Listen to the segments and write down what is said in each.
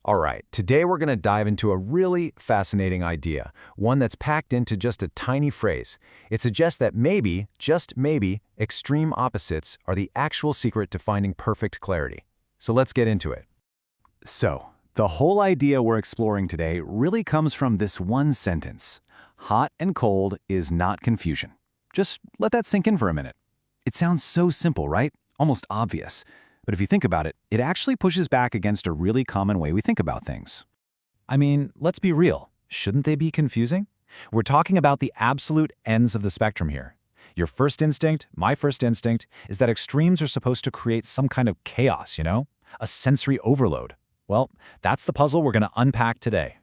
All right, today we're going to dive into a really fascinating idea, one that's packed into just a tiny phrase. It suggests that maybe, just maybe, extreme opposites are the actual secret to finding perfect clarity. So let's get into it. So, the whole idea we're exploring today really comes from this one sentence. Hot and cold is not confusion. Just let that sink in for a minute. It sounds so simple, right? Almost obvious. But if you think about it, it actually pushes back against a really common way we think about things. I mean, let's be real. Shouldn't they be confusing? We're talking about the absolute ends of the spectrum here. Your first instinct, my first instinct, is that extremes are supposed to create some kind of chaos, a sensory overload. Well, that's the puzzle we're going to unpack today.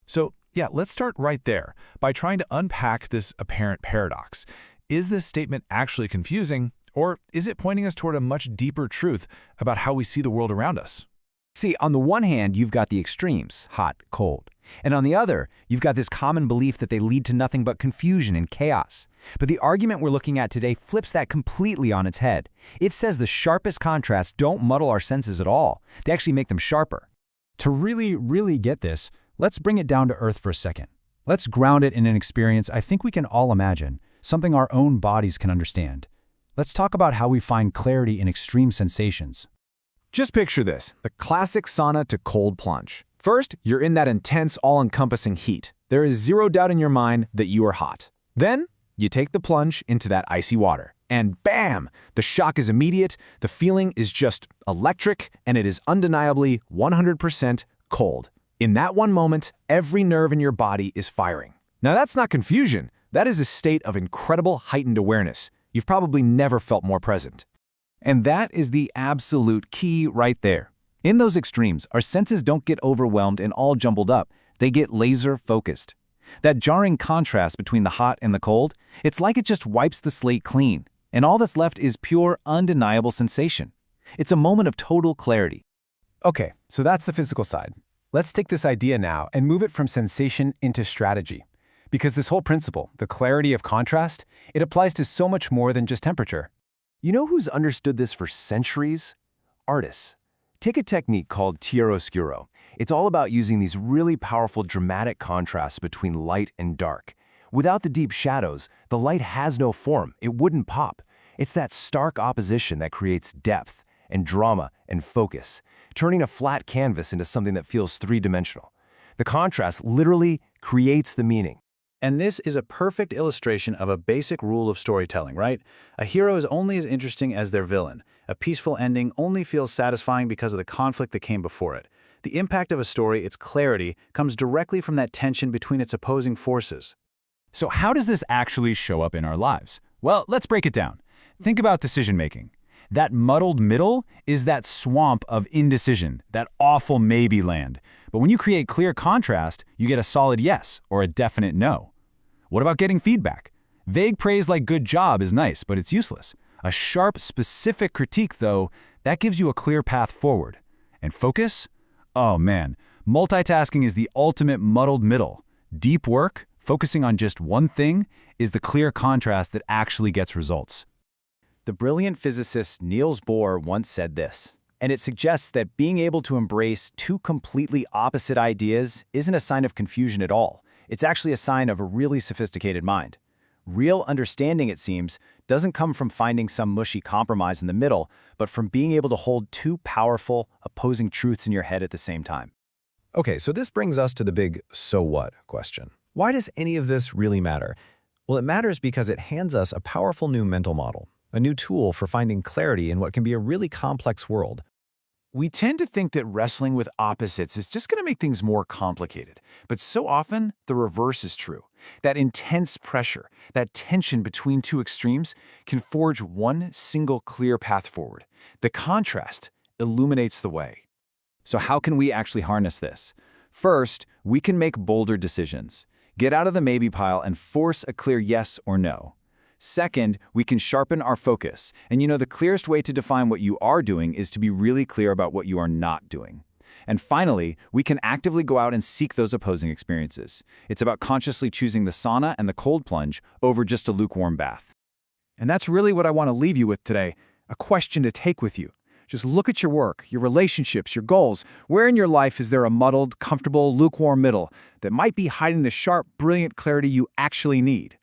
So, let's start right there by trying to unpack this apparent paradox. Is this statement actually confusing, or is it pointing us toward a much deeper truth about how we see the world around us? See, on the one hand, you've got the extremes, hot, cold. And on the other, you've got this common belief that they lead to nothing but confusion and chaos. But the argument we're looking at today flips that completely on its head. It says the sharpest contrasts don't muddle our senses at all. They actually make them sharper. To really get this, let's bring it down to earth for a second. Let's ground it in an experience I think we can all imagine, something our own bodies can understand. Let's talk about how we find clarity in extreme sensations. Just picture this, the classic sauna to cold plunge. First, you're in that intense, all-encompassing heat. There is zero doubt in your mind that you are hot. Then, you take the plunge into that icy water. And bam! The shock is immediate, the feeling is just electric, and it is undeniably 100% cold. In that one moment, every nerve in your body is firing. Now that's not confusion. That is a state of incredible heightened awareness. You've probably never felt more present. And that is the absolute key right there. In those extremes, our senses don't get overwhelmed and all jumbled up. They get laser focused. That jarring contrast between the hot and the cold, it's like it just wipes the slate clean. And all that's left is pure, undeniable sensation. It's a moment of total clarity. Okay, so that's the physical side. Let's take this idea now and move it from sensation into strategy. Because this whole principle, the clarity of contrast, it applies to so much more than just temperature. You know who's understood this for centuries? Artists. Take a technique called chiaroscuro. It's all about using these really powerful dramatic contrasts between light and dark. Without the deep shadows, the light has no form. It wouldn't pop. It's that stark opposition that creates depth and drama and focus, turning a flat canvas into something that feels three-dimensional. The contrast literally creates the meaning. And this is a perfect illustration of a basic rule of storytelling, right? A hero is only as interesting as their villain. A peaceful ending only feels satisfying because of the conflict that came before it. The impact of a story, its clarity, comes directly from that tension between its opposing forces. So how does this actually show up in our lives? Well, let's break it down. Think about decision-making. That muddled middle is that swamp of indecision, that awful maybe land. But when you create clear contrast, you get a solid yes or a definite no. What about getting feedback? Vague praise like good job is nice, but it's useless. A sharp, specific critique, though, that gives you a clear path forward. And focus? Oh man, multitasking is the ultimate muddled middle. Deep work, focusing on just one thing, is the clear contrast that actually gets results. The brilliant physicist Niels Bohr once said this, and it suggests that being able to embrace two completely opposite ideas isn't a sign of confusion at all. It's actually a sign of a really sophisticated mind. Real understanding, it seems, doesn't come from finding some mushy compromise in the middle, but from being able to hold two powerful, opposing truths in your head at the same time. Okay, so this brings us to the big "so what" question. Why does any of this really matter? Well, it matters because it hands us a powerful new mental model, a new tool for finding clarity in what can be a really complex world. We tend to think that wrestling with opposites is just going to make things more complicated. But so often, the reverse is true. That intense pressure, that tension between two extremes, can forge one single clear path forward. The contrast illuminates the way. So how can we actually harness this? First, we can make bolder decisions. Get out of the maybe pile and force a clear yes or no. Second, we can sharpen our focus. And the clearest way to define what you are doing is to be really clear about what you are not doing. And finally, we can actively go out and seek those opposing experiences. It's about consciously choosing the sauna and the cold plunge over just a lukewarm bath. And that's really what I want to leave you with today, a question to take with you. Just look at your work, your relationships, your goals. Where in your life is there a muddled, comfortable, lukewarm middle that might be hiding the sharp, brilliant clarity you actually need?